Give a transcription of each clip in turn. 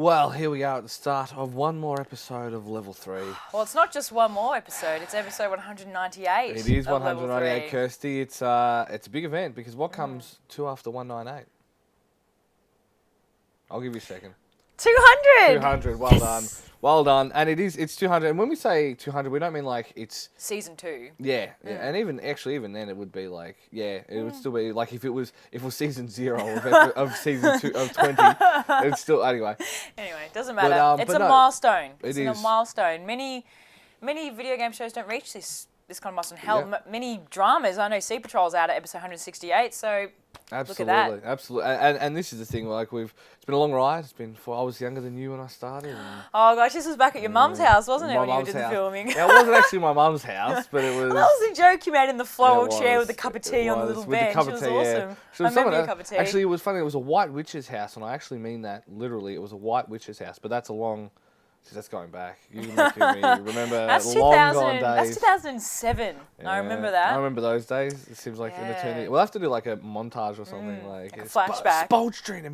Well, here we are at the start of one more episode of Level 3. Well, it's not just one more episode, it's episode 198. It is of 198, Level 3. Kirsty. It's a big event because what comes two after 198? I'll give you a second. 200! 200, well done. Well done. And it's 200. And when we say 200, we don't mean like it's... Season 2. Yeah. And even then it would be like, it would still be like if it was season 0 of season 2 of 20, it's still, anyway. Anyway, doesn't matter. It's a milestone. It's a milestone. Many video game shows don't reach this kind of milestone. Hell, many dramas. I know Sea Patrol's out at episode 168, so look at that. Absolutely. And this is the thing, like it's been a long ride. It's been I was younger than you when I started. And oh gosh, this was back at your mum's house, wasn't it, when you did the filming? Yeah, it wasn't actually my mum's house, but it was... Well, that was the joke you made in the floral chair with the cup of tea on the little bench. It was awesome. I remember your cup of tea. Actually, it was funny. It was a white witch's house, and I actually mean that literally. It was a white witch's house, but that's a long... That's going back. You're making me remember long gone days. That's 2007. Yeah, I remember that. I remember those days. It seems like an eternity. We'll have to do like a montage or something, like a flashback. Spout Street and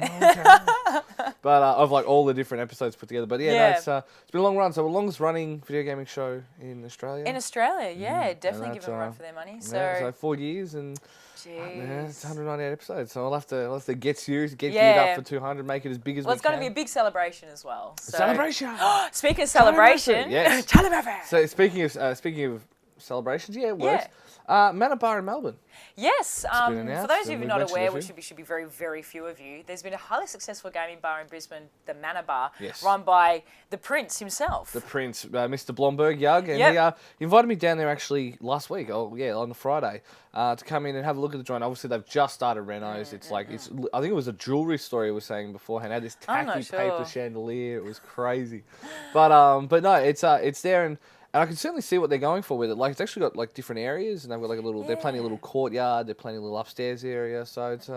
but of like all the different episodes put together. But it's been a long run. So the longest running video gaming show in Australia. In Australia, definitely give them a run for their money. So 4 years and. It's 198 episodes, so I'll have to get serious, get geared up for 200, make it as big as we can. Well, it's going to be a big celebration as well. So. Celebration! Speaking of celebration, yes. So speaking of celebrations, it works. Manor Bar in Melbourne. Yes, for those of you not aware, which should be very, very few of you, there's been a highly successful gaming bar in Brisbane, the Manor Bar, run by the Prince himself. The Prince, Mr. Blomberg, Yug, and he invited me down there actually last week, on the Friday, to come in and have a look at the joint. Obviously, they've just started renos. I think it was a jewellery store he was saying beforehand. It had this tacky paper chandelier. It was crazy. But no, it's there and I can certainly see what they're going for with it. Like, it's actually got like different areas, and they've got like a little. They're planning a little courtyard. They're planning a little upstairs area. So it's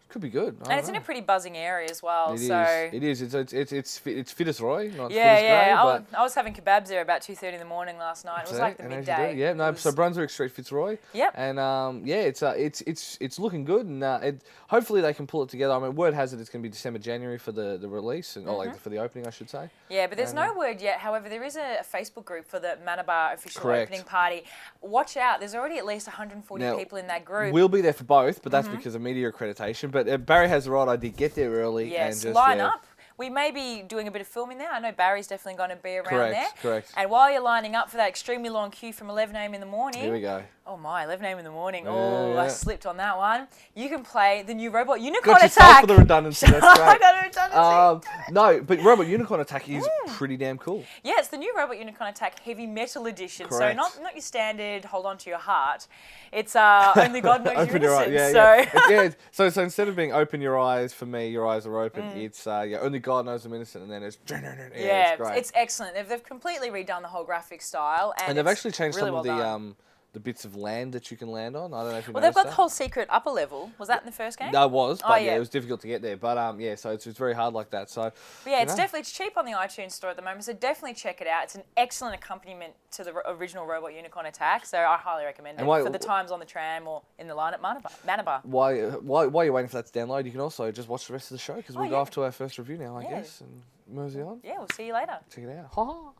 could be good. And it's in a pretty buzzing area as well. It is. It's Fitzroy, not Footscray. I was having kebabs there about 2:30 in the morning last night. It was like the midday. Yeah, no. So Brunswick Street, Fitzroy. Yep. And it's looking good, and hopefully they can pull it together. I mean, word has it it's going to be December, January for the release, and for the opening, I should say. Yeah, but there's no word yet. However, there is a Facebook group for the Manor Bar official opening party. Watch out. There's already at least 140 people in that group. We'll be there for both, but that's because of media accreditation. But Barry has the right idea. Get there early and just line up. We may be doing a bit of filming there. I know Barry's definitely going to be around there. Correct. And while you're lining up for that extremely long queue from 11 a.m. in the morning. Here we go. Oh my, 11 a.m. in the morning. I slipped on that one. You can play the new Robot Unicorn Attack. Got for the redundancy. That's great. I got a redundancy. No, but Robot Unicorn Attack is pretty damn cool. Yeah, it's the new Robot Unicorn Attack Heavy Metal Edition. Correct. So not your standard hold on to your heart. It's only God knows you're innocent. So instead of being open your eyes, for me, your eyes are open. It's only God knows I'm innocent, and then it's it's great. It's excellent. They've completely redone the whole graphic style, and they've actually changed some of the bits of land that you can land on. I don't know if you they've got the whole secret upper level. Was that in the first game? No, it was, but it was difficult to get there. But so it's very hard like that. So it's cheap on the iTunes store at the moment. So definitely check it out. It's an excellent accompaniment to the original Robot Unicorn Attack. So I highly recommend it for the times on the tram or in the line at Manor Bar. While you're waiting for that to download, you can also just watch the rest of the show because we'll go off to our first review now, I guess, and mosey on. Yeah, we'll see you later. Check it out.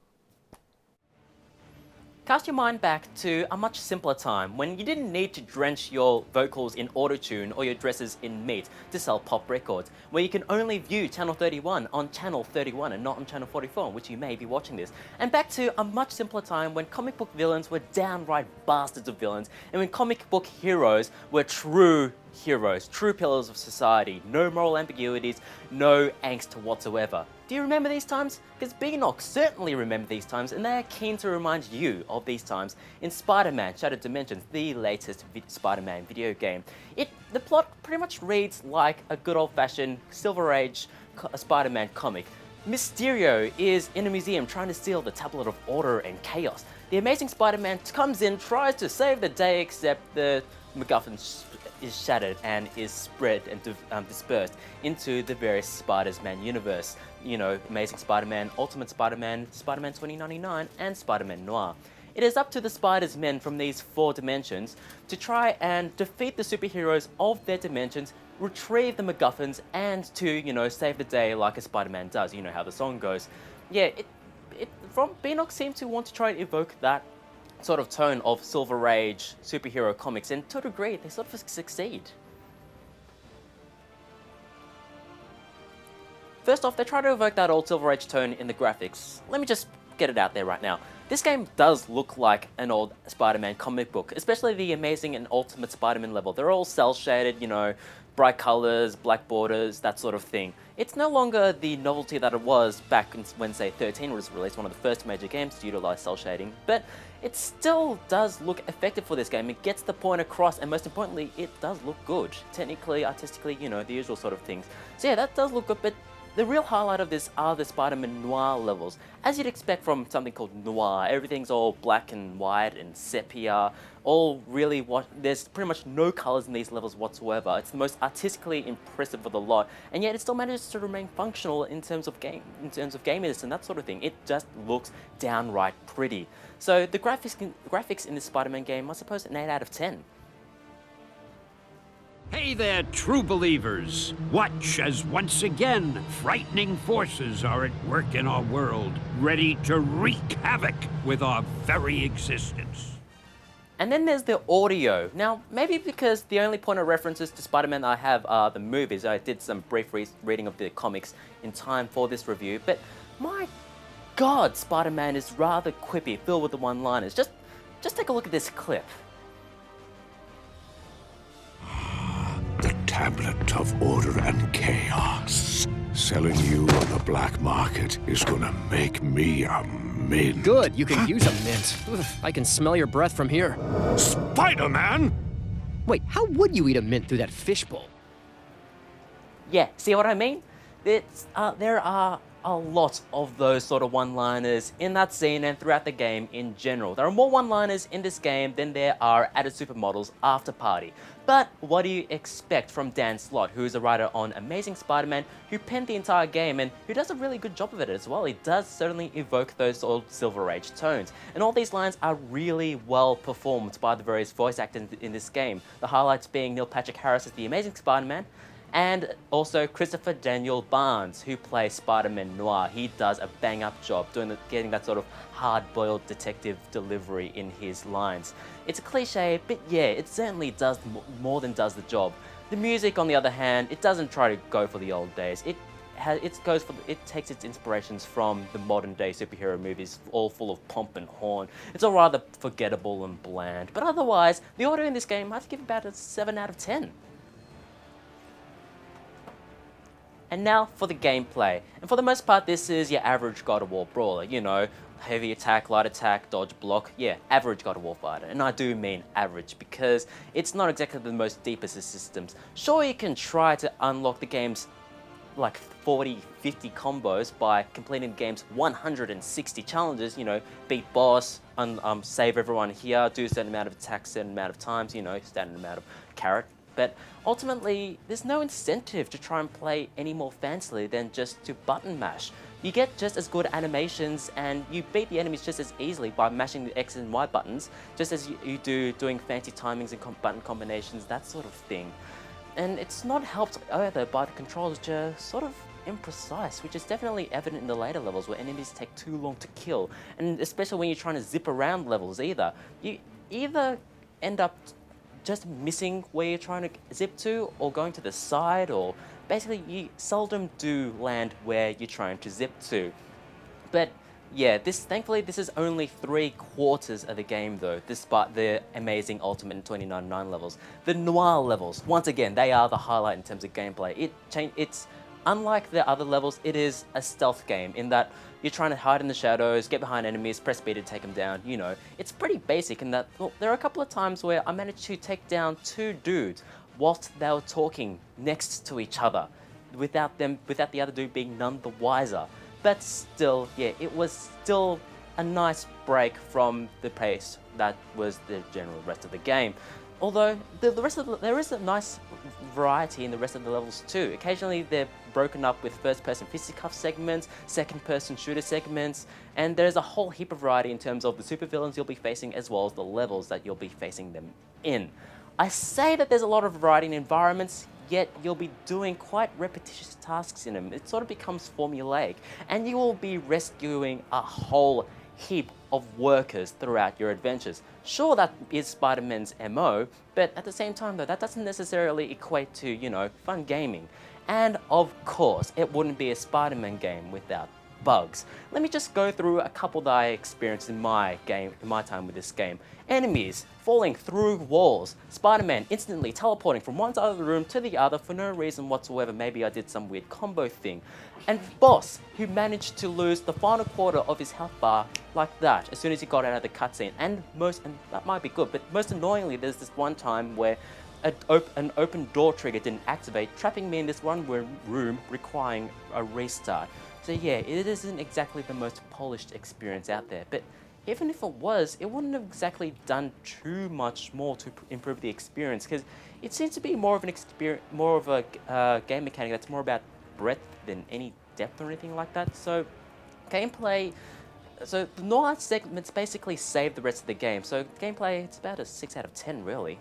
Cast your mind back to a much simpler time when you didn't need to drench your vocals in autotune or your dresses in meat to sell pop records, where you can only view Channel 31 on Channel 31 and not on Channel 44, on which you may be watching this. And back to a much simpler time when comic book villains were downright bastards of villains, and when comic book heroes were true heroes, true pillars of society, no moral ambiguities, no angst whatsoever. Do you remember these times? Because Beanox certainly remember these times, and they are keen to remind you of these times in Spider-Man Shattered Dimensions, the latest Spider-Man video game. The plot pretty much reads like a good old-fashioned Silver Age Spider-Man comic. Mysterio is in a museum trying to steal the Tablet of Order and Chaos. The Amazing Spider-Man comes in, tries to save the day, except the MacGuffin is shattered and is spread and dispersed into the various Spider-Man universe. You know, Amazing Spider-Man, Ultimate Spider-Man, Spider-Man 2099, and Spider-Man Noir. It is up to the Spider's men from these 4 dimensions to try and defeat the superheroes of their dimensions, retrieve the MacGuffins, and to, save the day like a Spider-Man does. You know how the song goes. Yeah, from Beanox seemed to want to try and evoke that sort of tone of Silver Age superhero comics, and to a degree, they sort of succeed. First off, they try to evoke that old Silver Age tone in the graphics. Let me just get it out there right now. This game does look like an old Spider-Man comic book, especially the Amazing and Ultimate Spider-Man level. They're all cel-shaded, bright colors, black borders, that sort of thing. It's no longer the novelty that it was back when, say, 13 was released, one of the first major games to utilize cel shading, but it still does look effective for this game. It gets the point across, and most importantly, it does look good. Technically, artistically, the usual sort of things. So yeah, that does look good, but the real highlight of this are the Spider-Man Noir levels. As you'd expect from something called Noir, everything's all black and white and sepia, all really there's pretty much no colors in these levels whatsoever. It's the most artistically impressive of the lot, and yet it still manages to remain functional in terms of gaminess and that sort of thing. It just looks downright pretty. So the graphics in this Spider-Man game, I suppose, an 8 out of 10. Hey there, true believers. Watch as once again, frightening forces are at work in our world, ready to wreak havoc with our very existence. And then there's the audio. Now, maybe because the only point of references to Spider-Man that I have are the movies. I did some brief reading of the comics in time for this review, but my God, Spider-Man is rather quippy, filled with the one-liners. Just take a look at this clip. The tablet of order and chaos. Selling you on the black market is gonna make me a mint. Good, you can use a mint. Ugh, I can smell your breath from here. Spider-Man? Wait, how would you eat a mint through that fishbowl? Yeah, see what I mean? There are a lot of those sort of one-liners in that scene and throughout the game in general. There are more one-liners in this game than there are at a Supermodels After Party. But what do you expect from Dan Slott, who is a writer on Amazing Spider-Man, who penned the entire game and who does a really good job of it as well. He does certainly evoke those old Silver Age tones. And all these lines are really well performed by the various voice actors in this game. The highlights being Neil Patrick Harris as the Amazing Spider-Man, and also Christopher Daniel Barnes, who plays Spider-Man Noir. He does a bang-up job getting that sort of hard-boiled detective delivery in his lines. It's a cliche, but yeah, it certainly does more than does the job. The music, on the other hand, it doesn't try to go for the old days. It takes its inspirations from the modern-day superhero movies, all full of pomp and horn. It's all rather forgettable and bland, but otherwise, the audio in this game, I'd give about a 7 out of 10. And now for the gameplay. And for the most part, this is your average God of War brawler. Heavy attack, light attack, dodge, block. Yeah, average God of War fighter. And I do mean average because it's not exactly the most deepest of systems. Sure, you can try to unlock the game's like 40, 50 combos by completing the game's 160 challenges, beat boss, save everyone here, do a certain amount of attacks, certain amount of times, standard amount of carrot. But ultimately, there's no incentive to try and play any more fancily than just to button mash. You get just as good animations and you beat the enemies just as easily by mashing the X and Y buttons, just as you do doing fancy timings and button combinations, that sort of thing. And it's not helped either by the controls, which are sort of imprecise, which is definitely evident in the later levels where enemies take too long to kill, and especially when you're trying to zip around levels either. You either end up just missing where you're trying to zip to, or going to the side, or basically you seldom do land where you're trying to zip to. But yeah, thankfully this is only 3/4 of the game though, despite the amazing Ultimate and 2099 levels. The Noir levels, once again, they are the highlight in terms of gameplay. It's unlike the other levels, it is a stealth game in that you're trying to hide in the shadows, get behind enemies, press B to take them down, It's pretty basic in that, well, there are a couple of times where I managed to take down 2 dudes whilst they were talking next to each other, without the other dude being none the wiser. But still, yeah, it was still a nice break from the pace that was the general rest of the game. Although the rest of there is a nice variety in the rest of the levels too. Occasionally they're broken up with first-person fisticuff segments, second-person shooter segments, and there's a whole heap of variety in terms of the supervillains you'll be facing as well as the levels that you'll be facing them in. I say that there's a lot of variety in environments, yet you'll be doing quite repetitious tasks in them. It sort of becomes formulaic, and you will be rescuing a whole heap of workers throughout your adventures. Sure, that is Spider-Man's MO, but at the same time though, that doesn't necessarily equate to, you know, fun gaming. And of course, it wouldn't be a Spider-Man game without bugs. Let me just go through a couple that I experienced in my time with this game. Enemies falling through walls, Spider-Man instantly teleporting from one side of the room to the other for no reason whatsoever. Maybe I did some weird combo thing. And Boss, who managed to lose the final quarter of his health bar like that as soon as he got out of the cutscene. And that might be good, but most annoyingly, there's this one time where an open door trigger didn't activate, trapping me in this one room requiring a restart. So yeah, it isn't exactly the most polished experience out there, but even if it was, it wouldn't have exactly done too much more to improve the experience, because it seems to be more of a game mechanic that's more about breadth than any depth or anything like that. So gameplay, so the nuance segments basically save the rest of the game. So gameplay, it's about a 6 out of 10 really.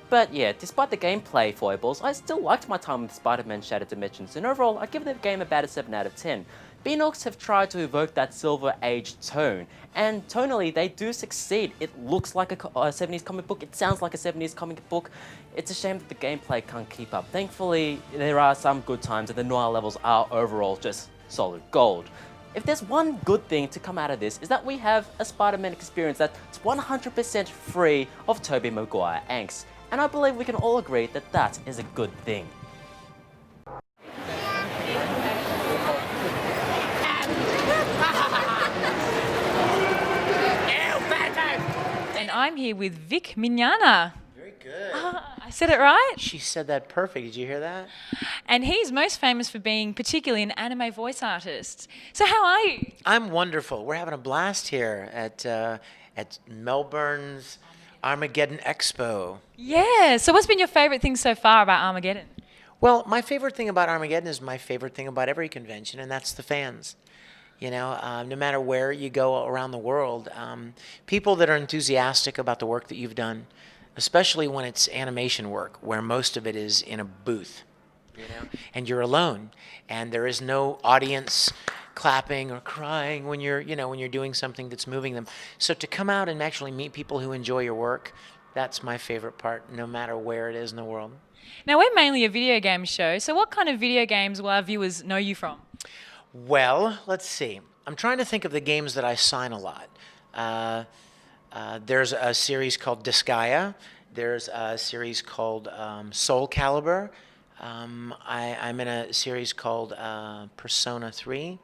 But yeah, despite the gameplay foibles, I still liked my time with Spider-Man Shattered Dimensions, and overall, I give the game about a 7 out of 10. Beanox have tried to evoke that Silver Age tone, and tonally, they do succeed. It looks like a 70s comic book, it sounds like a 70s comic book. It's a shame that the gameplay can't keep up. Thankfully, there are some good times, and the noir levels are overall just solid gold. If there's one good thing to come out of this, is that we have a Spider-Man experience that's 100% free of Tobey Maguire angst. And I believe we can all agree that that is a good thing. And I'm here with Vic Mignogna. Very good. I said it right? She said that perfect. Did you hear that? And he's most famous for being particularly an anime voice artist. So how are you? I'm wonderful. We're having a blast here at Melbourne's Armageddon Expo. Yeah. So what's been your favourite thing so far about Armageddon? Well, my favorite thing about Armageddon is my favorite thing about every convention, and that's the fans. You know, no matter where you go around the world, people that are enthusiastic about the work that you've done, especially when it's animation work, where most of it is in a booth, you know, and you're alone, and there is no audience clapping or crying when you're doing something that's moving them. So to come out and actually meet people who enjoy your work, that's my favorite part, no matter where it is in the world. Now, we're mainly a video game show, so what kind of video games will our viewers know you from? Well, let's see. I'm trying to think of the games that I sign a lot. There's a series called Disgaea. There's a series called Soul Calibur. I'm in a series called Persona 3.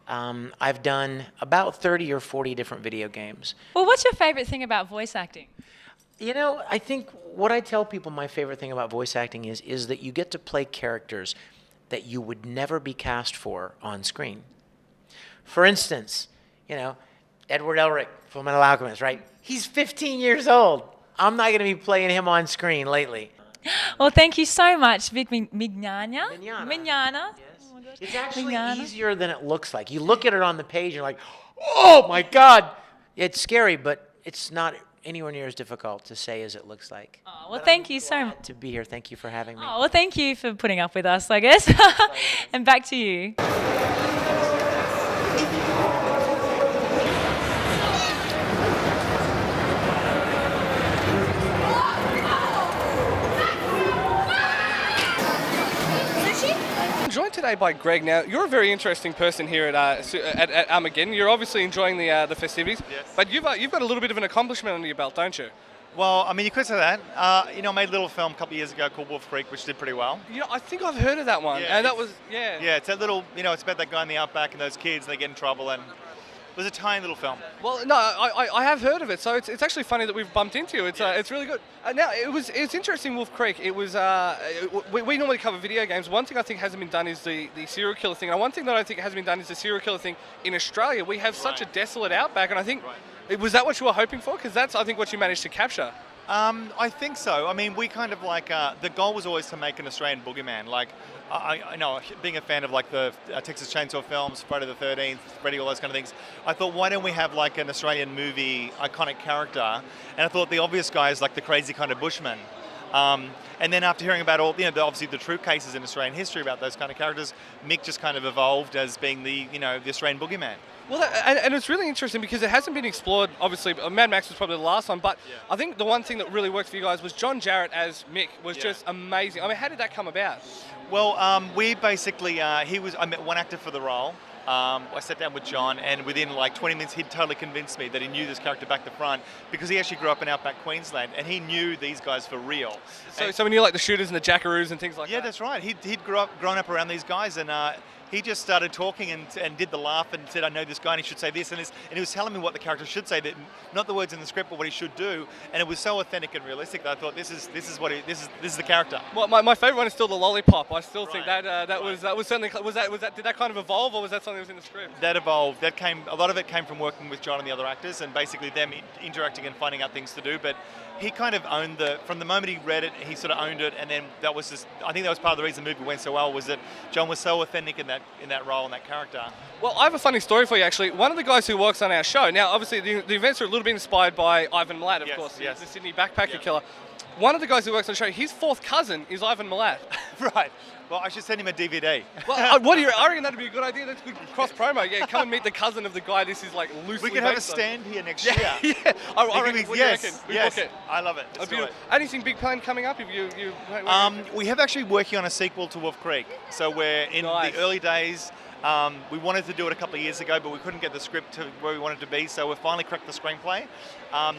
I've done about 30 or 40 different video games. Well, what's your favorite thing about voice acting? You know, I think what I tell people my favorite thing about voice acting is that you get to play characters that you would never be cast for on screen. For instance, you know, Edward Elric, Fullmetal Alchemist, right? He's 15 years old. I'm not going to be playing him on screen lately. Well, thank you so much, Vic Mignogna. Yes. Oh my gosh. It's actually Mignogna. easier than it looks like. You look at it on the page and you're like, oh my God. It's scary, but it's not anywhere near as difficult to say as it looks like. Oh, well, thank you so much. To be here. Thank you for having me. Oh, well, thank you for putting up with us, I guess. And back to you. Joined today by Greg. Now, you're a very interesting person here at Armageddon. You're obviously enjoying the festivities, yes. But you've got a little bit of an accomplishment under your belt, don't you? Well, I mean, you could say that. I made a little film a couple of years ago called Wolf Creek, which did pretty well. You know, I think I've heard of that one. Yeah, And that was, yeah. Yeah, it's a little, it's about that guy in the outback and those kids, they get in trouble, and It was a tiny little film. Well, no, I have heard of it, so it's actually funny that we've bumped into you. It's really good. Now it's interesting. Wolf Creek. It was we normally cover video games. One thing I think hasn't been done is the serial killer thing, and one thing that I think hasn't been done is the serial killer thing in Australia. We have such a desolate outback, and I think was that what you were hoping for? Because that's I think what you managed to capture. I think so. I mean, we kind of like the goal was always to make an Australian boogeyman. Like, I know, being a fan of like the Texas Chainsaw films, Friday the 13th, Freddy, all those kind of things. I thought, why don't we have like an Australian movie iconic character? And I thought the obvious guy is like the crazy kind of bushman. And then after hearing about all, obviously the true cases in Australian history about those kind of characters, Mick just kind of evolved as being the Australian boogeyman. Well, and it's really interesting because it hasn't been explored. Obviously, Mad Max was probably the last one, but I think the one thing that really worked for you guys was John Jarratt as Mick was just amazing. I mean, how did that come about? Well, we basically, I met one actor for the role. I sat down with John, and within like 20 minutes, he'd totally convinced me that he knew this character back to front because he actually grew up in outback Queensland, and he knew these guys for real. So when you like the shooters and the jackaroos and things like that? Yeah, that's right. He'd grown up around these guys, and he just started talking and did the laugh and said, I know this guy and he should say this and this. And he was telling me what the character should say, that not the words in the script, but what he should do. And it was so authentic and realistic that I thought, this is the character. Well, my favourite one is still the lollipop. I still think that was certainly, did that kind of evolve, or was that something that was in the script? That evolved. A lot of it came from working with John and the other actors and basically them interacting and finding out things to do. But he kind of owned from the moment he read it, he sort of owned it, and then that was just, I think that was part of the reason the movie went so well, was that John was so authentic in that role and that character. Well, I have a funny story for you, actually. One of the guys who works on our show, now obviously the events are a little bit inspired by Ivan Milat, of course, the Sydney backpacker killer. One of the guys who works on the show, his fourth cousin is Ivan Milat. Right. Well, I should send him a DVD. Well, I reckon that'd be a good idea. That's good cross promo. Yeah, come and meet the cousin of the guy. This is like loosely. We could have a stand here next year. Yeah. I reckon. What do you reckon? We book it. I love it. Anything big planned coming up? We have actually working on a sequel to Wolf Creek. So we're in the early days. We wanted to do it a couple of years ago, but we couldn't get the script to where we wanted to be. So we finally cracked the screenplay.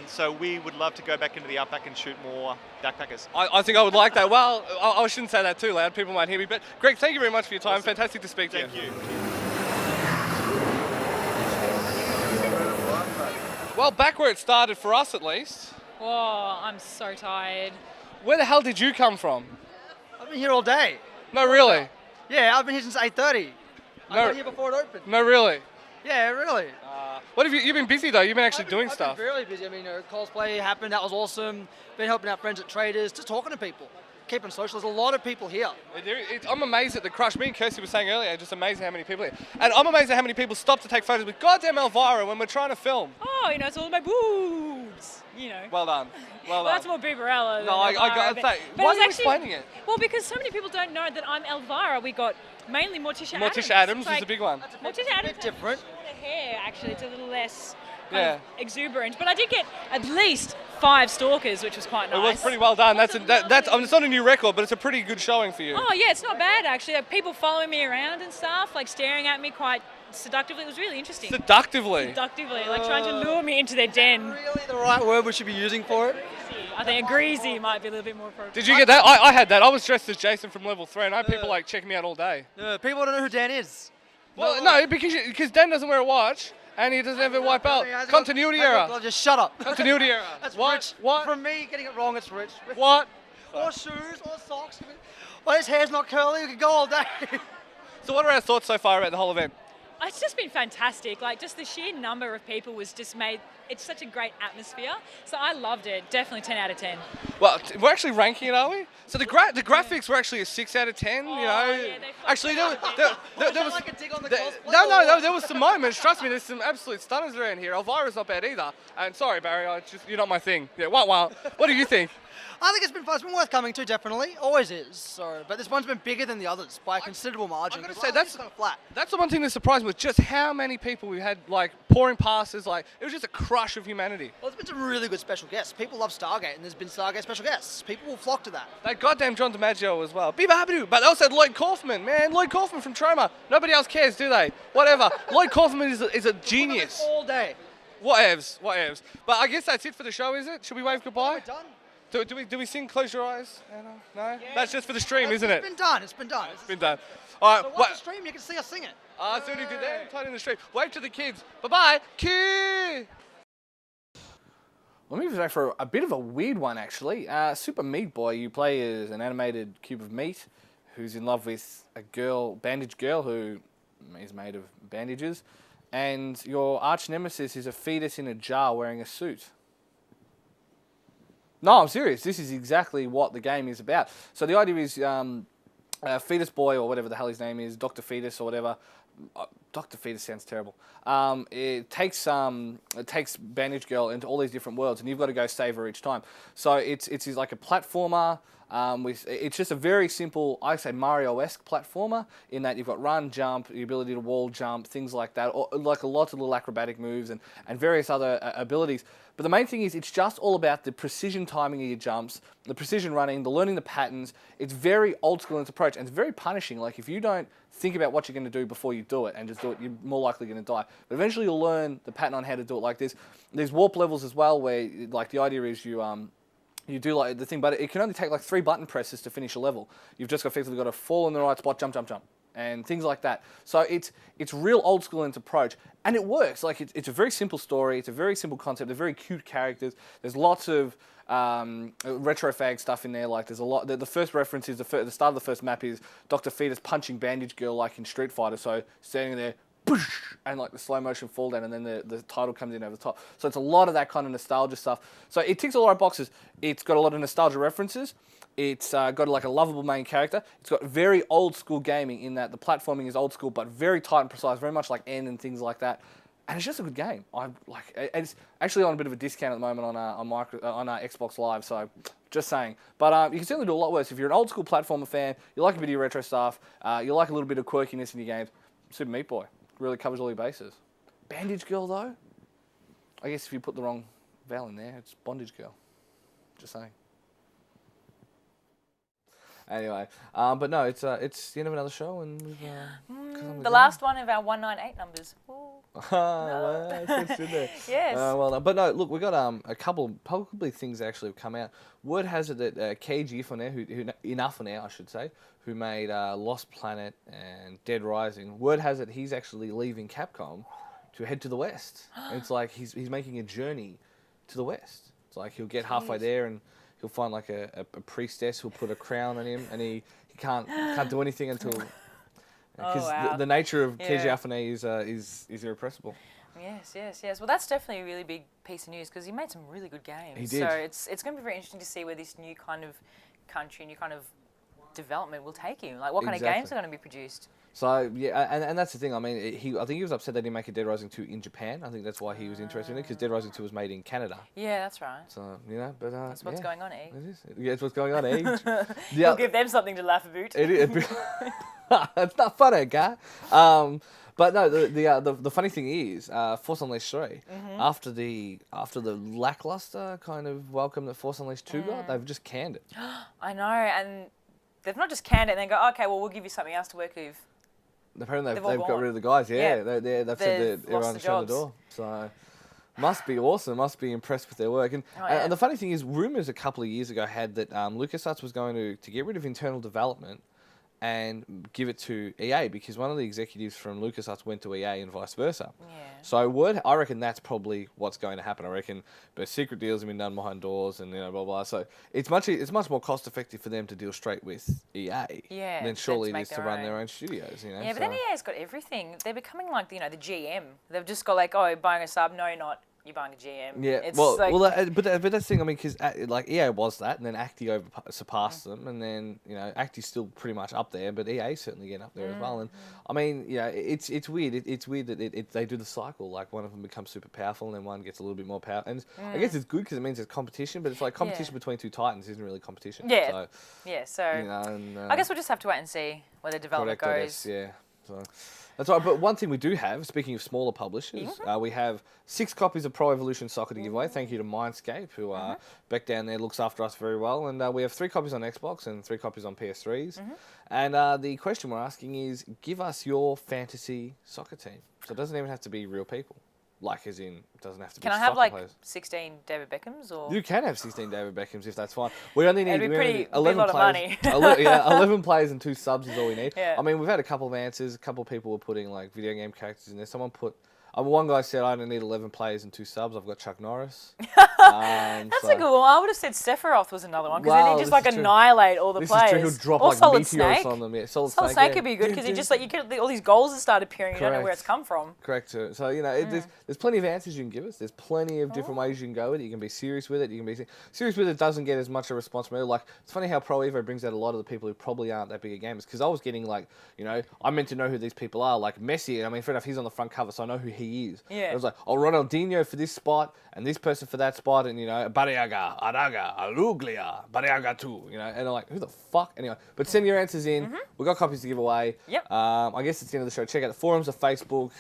So we would love to go back into the outback and shoot more backpackers. I think I would like that. Well, I shouldn't say that too loud. People might hear me. But Greg, thank you very much for your time. Awesome. Fantastic to speak to you. Thank you. Well, back where it started for us at least. Oh, I'm so tired. Where the hell did you come from? I've been here all day. No, really? Yeah, I've been here since 8:30. I got here before it opened. No, really? Yeah, really. What have you've been busy though? You've been actually doing stuff. I've been really busy. I mean, cosplay happened. That was awesome. Been helping out friends at traders, just talking to people, keeping social. There's a lot of people here. I'm amazed at the crush. Me and Kirsty were saying earlier, just amazing how many people here. And I'm amazed at how many people stop to take photos with goddamn Elvira when we're trying to film. Oh, it's all my boobs. Well done. Well, that's more Barbarella. No, I got to say. Why are you explaining it? Well, because so many people don't know that I'm Elvira. We got mainly Morticia Adams. Morticia Adams is a big one. Morticia Adams is different. The hair, actually, it's a little less exuberant. But I did get at least 5 stalkers, which was quite nice. It was pretty well done. That's it's not a new record, but it's a pretty good showing for you. Oh, yeah, it's not bad, actually. People following me around and stuff, like staring at me quite seductively. It was really interesting. Seductively? Seductively, like trying to lure me into their den. Really the right word we should be using for it? I think a greasy might be a little bit more appropriate. Did you get that? I had that. I was dressed as Jason from Level 3, and I had people like checking me out all day. People don't know who Dan is. Well, no, because Dan doesn't wear a watch, and he doesn't have a white belt. Continuity error. Just shut up. Continuity error. That's what? Rich. What? From me getting it wrong, it's Rich. What? Or shoes, or socks. Well, his hair's not curly. You could go all day. So what are our thoughts so far about the whole event? It's just been fantastic. Like, just the sheer number of people was just made. It's such a great atmosphere. So I loved it. Definitely 10 out of 10. Well, we're actually ranking it, are we? So the graphics were actually a 6 out of 10. Yeah, actually, there was like a dig on the no. There was some moments. Trust me, there's some absolute stunners around here. Elvira's not bad either. And sorry, Barry, you're not my thing. Yeah, wow. What do you think? I think it's been fun. It's been worth coming to, definitely. Always is. So, but this one's been bigger than the others by a considerable margin. I'm going to say that's kind of flat. That's the one thing that surprised me was just how many people we had like pouring past us. Like it was just a crush of humanity. Well, there's been some really good special guests. People love Stargate, and there's been Stargate special guests. People will flock to that. That goddamn John DiMaggio as well. But they also had Lloyd Kaufman, man. Lloyd Kaufman from Troma. Nobody else cares, do they? Whatever. Lloyd Kaufman is a genius. All day. Whatevs. But I guess that's it for the show, is it? Should we wave goodbye? We're done. Do we sing Close Your Eyes? No? Yeah. That's just for the stream, isn't it? It's been done. All All right, So watch the stream, you can see us sing it. I see what he did there. Tied in the stream. Wave to the kids. Bye-bye. Q. Let me go for a bit of a weird one, actually. Super Meat Boy, you play as an animated cube of meat who's in love with a girl, bandaged girl, who is made of bandages. And your arch nemesis is a fetus in a jar wearing a suit. No, I'm serious. This is exactly what the game is about. So the idea is Fetus Boy, or whatever the hell his name is, Dr. Fetus or whatever. Dr. Fetus sounds terrible. It takes Bandage Girl into all these different worlds, and you've got to go save her each time. So it's like a platformer. It's just a very simple, I say Mario-esque platformer, in that you've got run, jump, the ability to wall jump, things like that, or like a lot of little acrobatic moves and various other abilities. But the main thing is it's just all about the precision timing of your jumps, the precision running, the learning the patterns. It's very old school in its approach, and it's very punishing. Like, if you don't think about what you're going to do before you do it and just do it, you're more likely going to die. But eventually you'll learn the pattern on how to do it like this. There's warp levels as well, where like the idea is you do like the thing, but it can only take like 3 button presses to finish a level. You've just effectively got to fall in the right spot, jump, jump, jump, and things like that. So it's real old school in its approach, and it works. Like, it's a very simple story, it's a very simple concept, they're very cute characters. There's lots of retro fag stuff in there. Like, there's a lot. The first reference is the start of the first map is Dr. Fetus punching Bandage Girl like in Street Fighter. So standing there, and like the slow motion fall down, and then the title comes in over the top. So it's a lot of that kind of nostalgia stuff. So it ticks all the right boxes. It's got a lot of nostalgia references. It's got like a lovable main character. It's got very old school gaming in that the platforming is old school, but very tight and precise, very much like N and things like that. And it's just a good game. It's actually on a bit of a discount at the moment on Xbox Live. So just saying. But you can certainly do a lot worse if you're an old school platformer fan. You like a bit of your retro stuff. You like a little bit of quirkiness in your games. Super Meat Boy really covers all your bases. Bandage Girl though, I guess if you put the wrong vowel in there, it's Bondage Girl. Just saying. Anyway, but no, it's the end of another show, and we've the last one of our 198 numbers. Well, it's in there. Yes. Well done. But no, look, we got a couple probably things that actually have come out. Word has it that KG Inafune, I should say, who made Lost Planet and Dead Rising. Word has it he's actually leaving Capcom to head to the West. And it's like he's making a journey to the West. It's like he'll get halfway there and he'll find like a priestess who'll put a crown on him, and he can't do anything until because the nature of KG Inafune is irrepressible. Yes. Well, that's definitely a really big piece of news because he made some really good games. He did. So it's going to be very interesting to see where this new kind of country, new kind of development will take him. Like, what kind of games are going to be produced? So yeah, and that's the thing. I mean, I think he was upset they didn't make a Dead Rising 2 in Japan. I think that's why he was interested in it, because Dead Rising 2 was made in Canada. Yeah, that's right. So but that's what's going on, eh? It is. Yeah, it's what's going on, eh? You'll give them something to laugh about. It's not funny, guy. But no, the funny thing is, Force Unleashed 3, after the lackluster kind of welcome that Force Unleashed 2 got, they've just canned it. I know, and they've not just canned it and then go, okay, well, we'll give you something else to work with. Apparently they've got rid of the guys. Yeah, they've said that everyone's shown the door. So must be awesome. Must be impressed with their work. And and the funny thing is, rumors a couple of years ago had that LucasArts was going to get rid of internal development and give it to EA, because one of the executives from LucasArts went to EA and vice versa. Yeah. So I reckon that's probably what's going to happen. I reckon the secret deals have been done behind doors and blah blah. So it's much more cost effective for them to deal straight with EA than surely it is to run their own studios. Yeah, but then EA's got everything. They're becoming like the GM. They've just got like, oh, buying a sub. No, you're not. You're buying a GM. Yeah, it's but that's the thing. I mean, because like EA was that, and then Acti surpassed them, and then Acti's still pretty much up there, but EA's certainly getting up there as well. And I mean, it's weird. It's weird that they do the cycle. Like, one of them becomes super powerful, and then one gets a little bit more power. And I guess it's good because it means it's competition, but it's like competition between two titans isn't really competition. Yeah. So I guess we'll just have to wait and see where the development goes. Yeah. So. That's right, but one thing we do have, speaking of smaller publishers, we have 6 copies of Pro Evolution Soccer to give away. Thank you to Mindscape, who back down there looks after us very well. And we have 3 copies on Xbox and 3 copies on PS3s. And the question we're asking is, give us your fantasy soccer team. So it doesn't even have to be real people. Like, as in, it doesn't have to be Can I have soccer like players. 16 David Beckhams or? You can have 16 David Beckhams if that's fine. We only need, It'd be pretty, 11 lot players. of money. Yeah, 11 players and 2 subs is all we need. Yeah. I mean, we've had a couple of answers. A couple of people were putting like video game characters in there. Someone put. One guy said, I only need 11 players and 2 subs. I've got Chuck Norris. That's a good one. I would have said Sephiroth was another one, because then he just like annihilate all the players. This is true. He'll drop or like Solid meteors Snake. on them. Yeah, Solid Snake Snake could be good, because he just like, you get all these goals that start appearing, you don't know where it's come from. Correct. So, you know, there's plenty of answers you can give us. There's plenty of different ways you can go with it. You can be serious with it. You can be serious with it. Doesn't get as much a response from it. Like, it's funny how Pro Evo brings out a lot of the people who probably aren't that big of gamers, because I was getting like, you know, I meant to know who these people are. Like Messi, I mean, fair enough, he's on the front cover, so I know who he is. Yeah. I was like, oh, Ronaldinho for this spot, and this person for that spot, and, you know, Barriaga, Araga, Aluglia, Barriaga too, you know, and I'm like, who the fuck? Anyway, but send your answers in. We've got copies to give away. Yep. I guess it's the end of the show. Check out the forums, the Facebook,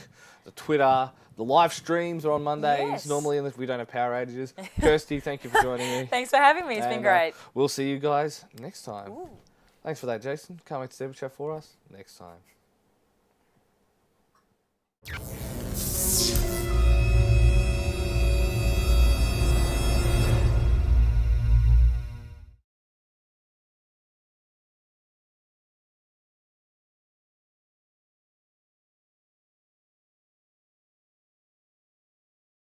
the Twitter. The live streams are on Mondays, normally, unless we don't have power outages. Kirsty, thank you for joining me. Thanks for having me. It's been great. We'll see you guys next time. Ooh. Thanks for that, Jason. Can't wait to see what you have for us next time.